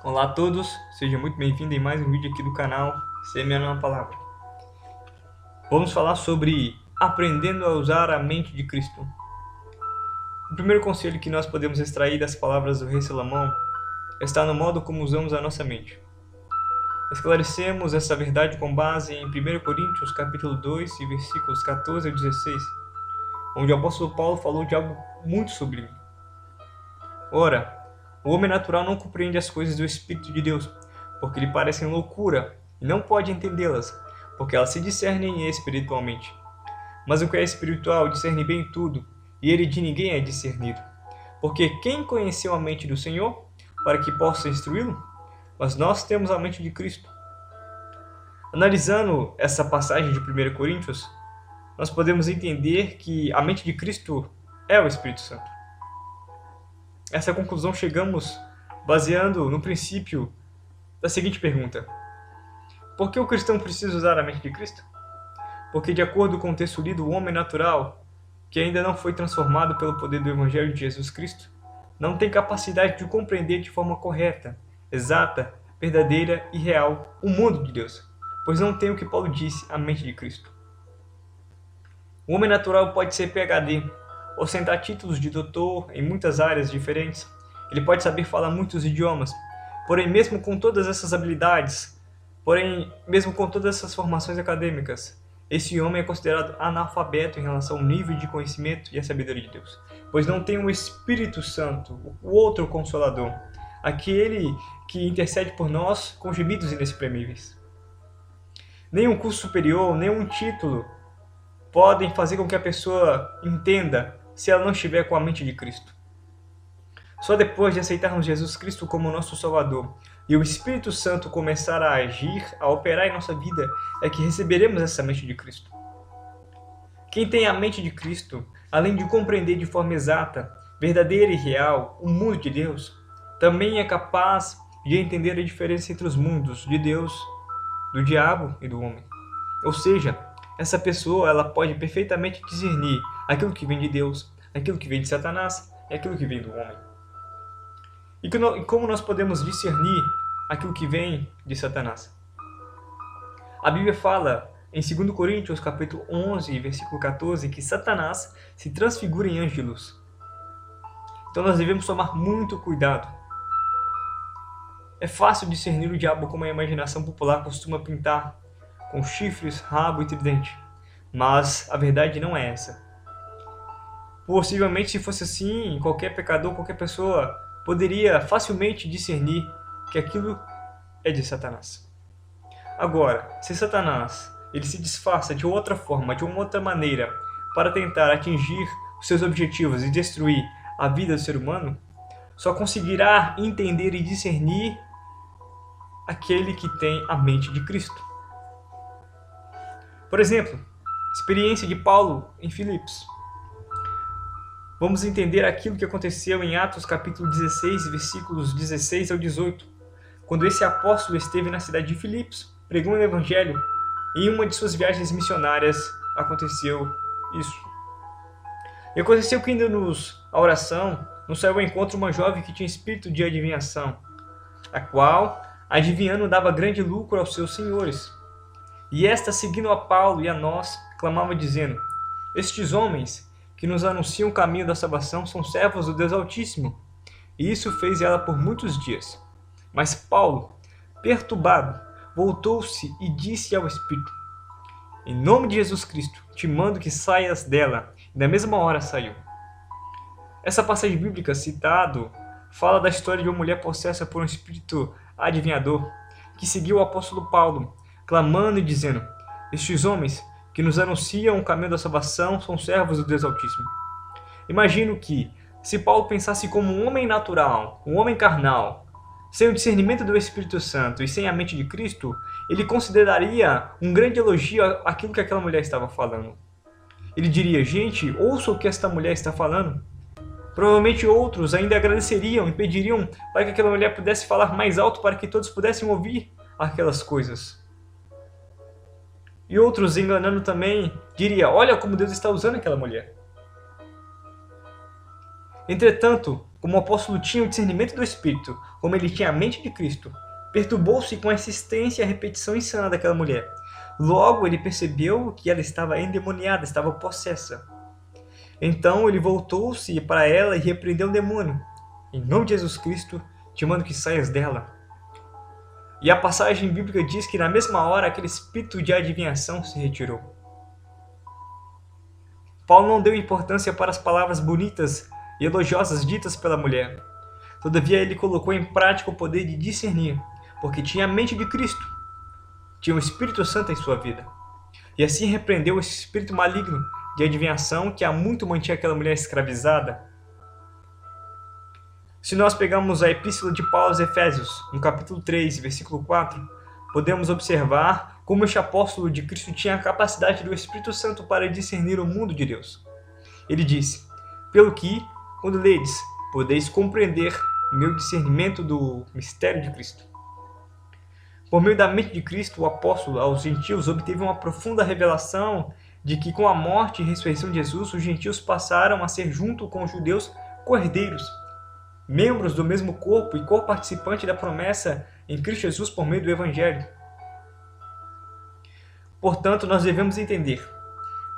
Olá a todos, seja muito bem-vindo em mais um vídeo aqui do canal Semeando uma Palavra. Vamos falar sobre aprendendo a usar a mente de Cristo. O primeiro conselho que nós podemos extrair das palavras do rei Salomão está no modo como usamos a nossa mente. Esclarecemos essa verdade com base em 1 Coríntios capítulo 2 e versículos 14 a 16, onde o apóstolo Paulo falou de algo muito sublime. Ora, o homem natural não compreende as coisas do Espírito de Deus, porque lhe parecem loucura, e não pode entendê-las, porque elas se discernem espiritualmente. Mas o que é espiritual discerne bem tudo, e ele de ninguém é discernido. Porque quem conheceu a mente do Senhor, para que possa instruí-lo? Mas nós temos a mente de Cristo. Analisando essa passagem de 1 Coríntios, nós podemos entender que a mente de Cristo é o Espírito Santo. Essa conclusão chegamos baseando no princípio da seguinte pergunta: por que o cristão precisa usar a mente de Cristo? Porque, de acordo com o texto lido, o homem natural, que ainda não foi transformado pelo poder do Evangelho de Jesus Cristo, não tem capacidade de compreender de forma correta, exata, verdadeira e real o mundo de Deus, pois não tem o que Paulo disse, a mente de Cristo. O homem natural pode ser PhD, ostentar títulos de doutor em muitas áreas diferentes. Ele pode saber falar muitos idiomas. Porém, mesmo com todas essas habilidades, mesmo com todas essas formações acadêmicas, esse homem é considerado analfabeto em relação ao nível de conhecimento e a sabedoria de Deus, pois não tem o Espírito Santo, o outro Consolador, aquele que intercede por nós com gemidos inexprimíveis. Nenhum curso superior, nenhum título podem fazer com que a pessoa entenda se ela não estiver com a mente de Cristo. Só depois de aceitarmos Jesus Cristo como nosso Salvador e o Espírito Santo começar a agir, a operar em nossa vida, é que receberemos essa mente de Cristo. Quem tem a mente de Cristo, além de compreender de forma exata, verdadeira e real o mundo de Deus, também é capaz de entender a diferença entre os mundos de Deus, do diabo e do homem. Ou seja, essa pessoa ela pode perfeitamente discernir aquilo que vem de Deus, aquilo que vem de Satanás e aquilo que vem do homem. E como nós podemos discernir aquilo que vem de Satanás? A Bíblia fala em 2 Coríntios capítulo 11, versículo 14, que Satanás se transfigura em anjo de luz. Então nós devemos tomar muito cuidado. É fácil discernir o diabo como a imaginação popular costuma pintar, com chifres, rabo e tridente. Mas a verdade não é essa. Possivelmente, se fosse assim, qualquer pecador, qualquer pessoa poderia facilmente discernir que aquilo é de Satanás. Agora, se Satanás ele se disfarça de outra forma, de uma outra maneira, para tentar atingir os seus objetivos e destruir a vida do ser humano, só conseguirá entender e discernir aquele que tem a mente de Cristo. Por exemplo, experiência de Paulo em Filipos. Vamos entender aquilo que aconteceu em Atos capítulo 16, versículos 16 ao 18, quando esse apóstolo esteve na cidade de Filipos, pregando o evangelho, e em uma de suas viagens missionárias aconteceu isso. E aconteceu que, indo à oração, nos saiu ao encontro uma jovem que tinha espírito de adivinhação, a qual, adivinhando, dava grande lucro aos seus senhores. E esta, seguindo a Paulo e a nós, clamava dizendo: estes homens que nos anunciam o caminho da salvação são servos do Deus Altíssimo. E isso fez ela por muitos dias. Mas Paulo, perturbado, voltou-se e disse ao Espírito: em nome de Jesus Cristo, te mando que saias dela. E na mesma hora saiu. Essa passagem bíblica citada fala da história de uma mulher possessa por um espírito adivinhador, que seguiu o apóstolo Paulo, clamando e dizendo: estes homens que nos anunciam o caminho da salvação são servos do Deus Altíssimo. Imagino que, se Paulo pensasse como um homem natural, um homem carnal, sem o discernimento do Espírito Santo e sem a mente de Cristo, ele consideraria um grande elogio aquilo que aquela mulher estava falando. Ele diria: gente, ouça o que esta mulher está falando. Provavelmente outros ainda agradeceriam e pediriam para que aquela mulher pudesse falar mais alto para que todos pudessem ouvir aquelas coisas. E outros, enganando também, diria: olha como Deus está usando aquela mulher. Entretanto, como o apóstolo tinha o discernimento do Espírito, como ele tinha a mente de Cristo, perturbou-se com a insistência e a repetição insana daquela mulher. Logo, ele percebeu que ela estava endemoniada, estava possessa. Então, ele voltou-se para ela e repreendeu o demônio. Em nome de Jesus Cristo, te mando que saias dela. E a passagem bíblica diz que na mesma hora aquele espírito de adivinhação se retirou. Paulo não deu importância para as palavras bonitas e elogiosas ditas pela mulher. Todavia, ele colocou em prática o poder de discernir, porque tinha a mente de Cristo, tinha o Espírito Santo em sua vida. E assim repreendeu esse espírito maligno de adivinhação que há muito mantinha aquela mulher escravizada. Se nós pegarmos a epístola de Paulo aos Efésios, no capítulo 3, versículo 4, podemos observar como este apóstolo de Cristo tinha a capacidade do Espírito Santo para discernir o mundo de Deus. Ele disse: pelo que, quando ledes, podeis compreender o meu discernimento do mistério de Cristo. Por meio da mente de Cristo, o apóstolo aos gentios obteve uma profunda revelação de que com a morte e ressurreição de Jesus, os gentios passaram a ser, junto com os judeus, cordeiros, membros do mesmo corpo e co-participante da promessa em Cristo Jesus por meio do Evangelho. Portanto, nós devemos entender,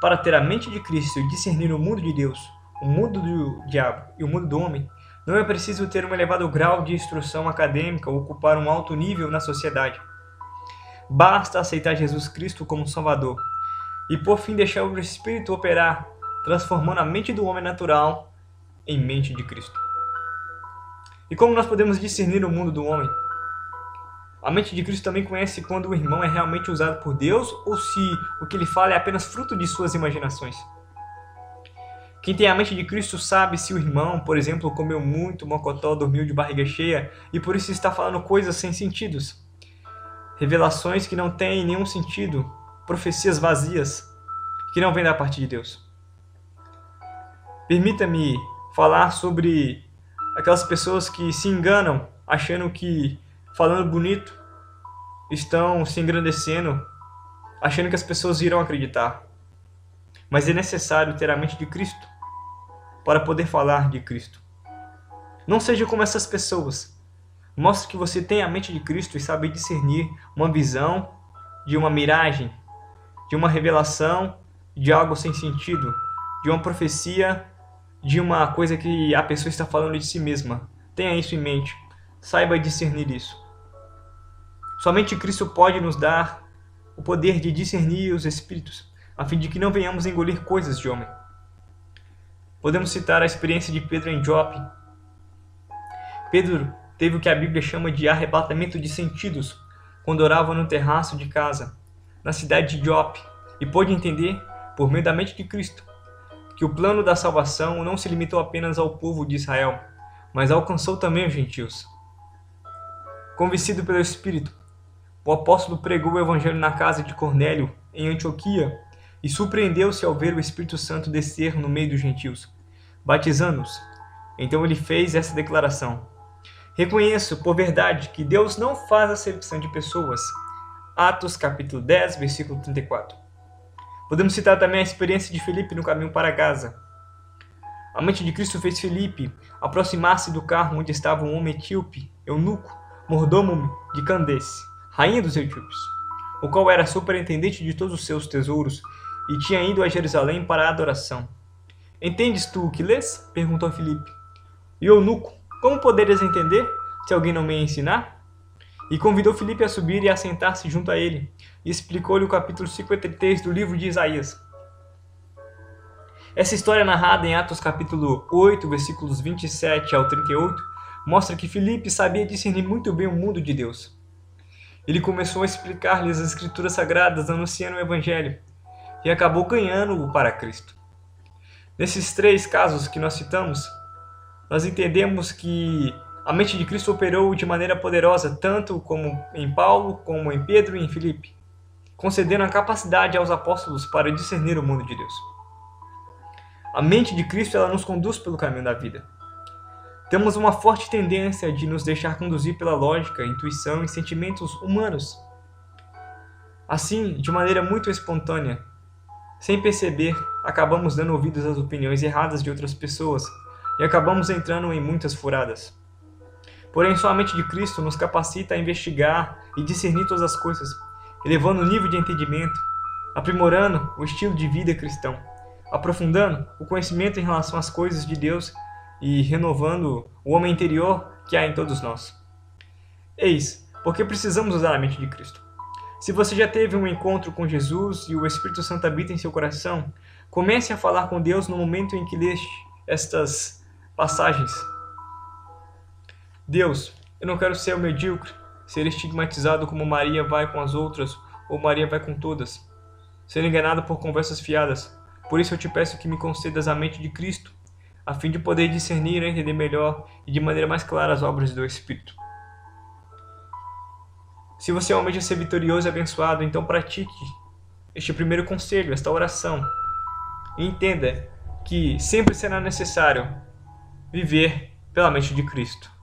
para ter a mente de Cristo e discernir o mundo de Deus, o mundo do diabo e o mundo do homem, não é preciso ter um elevado grau de instrução acadêmica ou ocupar um alto nível na sociedade. Basta aceitar Jesus Cristo como Salvador e, por fim, deixar o Espírito operar, transformando a mente do homem natural em mente de Cristo. E como nós podemos discernir o mundo do homem? A mente de Cristo também conhece quando o irmão é realmente usado por Deus ou se o que ele fala é apenas fruto de suas imaginações. Quem tem a mente de Cristo sabe se o irmão, por exemplo, comeu muito mocotó, dormiu de barriga cheia e por isso está falando coisas sem sentidos. Revelações que não têm nenhum sentido, profecias vazias, que não vêm da parte de Deus. Permita-me falar sobre aquelas pessoas que se enganam, achando que, falando bonito, estão se engrandecendo, achando que as pessoas irão acreditar. Mas é necessário ter a mente de Cristo para poder falar de Cristo. Não seja como essas pessoas. Mostre que você tem a mente de Cristo e sabe discernir uma visão de uma miragem, de uma revelação, de algo sem sentido, de uma profecia, de uma coisa que a pessoa está falando de si mesma. Tenha isso em mente. Saiba discernir isso. Somente Cristo pode nos dar o poder de discernir os espíritos, a fim de que não venhamos engolir coisas de homem. Podemos citar a experiência de Pedro em Jope. Pedro teve o que a Bíblia chama de arrebatamento de sentidos, quando orava no terraço de casa, na cidade de Jope, e pôde entender, por meio da mente de Cristo, que o plano da salvação não se limitou apenas ao povo de Israel, mas alcançou também os gentios. Convencido pelo Espírito, o apóstolo pregou o evangelho na casa de Cornélio, em Antioquia, e surpreendeu-se ao ver o Espírito Santo descer no meio dos gentios, batizando-os. Então ele fez essa declaração: reconheço, por verdade, que Deus não faz acepção de pessoas. Atos capítulo 10, versículo 34. Podemos citar também a experiência de Filipe no caminho para Gaza. A mente de Cristo fez Filipe aproximar-se do carro onde estava um homem etíope, eunuco, mordomo de Candace, rainha dos etíopes, o qual era superintendente de todos os seus tesouros e tinha ido a Jerusalém para a adoração. Entendes tu o que lês? Perguntou Filipe. E o eunuco: como poderes entender, se alguém não me ensinar? E convidou Filipe a subir e a sentar-se junto a ele, e explicou-lhe o capítulo 53 do livro de Isaías. Essa história, narrada em Atos capítulo 8, versículos 27 ao 38, mostra que Filipe sabia discernir muito bem o mundo de Deus. Ele começou a explicar-lhes as Escrituras Sagradas, anunciando o Evangelho, e acabou ganhando-o para Cristo. Nesses três casos que nós citamos, nós entendemos que a mente de Cristo operou de maneira poderosa, tanto como em Paulo, como em Pedro e em Filipe, concedendo a capacidade aos apóstolos para discernir o mundo de Deus. A mente de Cristo, ela nos conduz pelo caminho da vida. Temos uma forte tendência de nos deixar conduzir pela lógica, intuição e sentimentos humanos. Assim, de maneira muito espontânea, sem perceber, acabamos dando ouvidos às opiniões erradas de outras pessoas, e acabamos entrando em muitas furadas. Porém, só a mente de Cristo nos capacita a investigar e discernir todas as coisas, elevando o nível de entendimento, aprimorando o estilo de vida cristão, aprofundando o conhecimento em relação às coisas de Deus e renovando o homem interior que há em todos nós. Eis, porque precisamos usar a mente de Cristo. Se você já teve um encontro com Jesus e o Espírito Santo habita em seu coração, comece a falar com Deus no momento em que leste estas passagens. Deus, eu não quero ser o medíocre, ser estigmatizado como Maria vai com as outras ou Maria vai com todas, ser enganado por conversas fiadas. Por isso eu te peço que me concedas a mente de Cristo, a fim de poder discernir e entender melhor e de maneira mais clara as obras do Espírito. Se você almeja ser vitorioso e abençoado, então pratique este primeiro conselho, esta oração. E entenda que sempre será necessário viver pela mente de Cristo.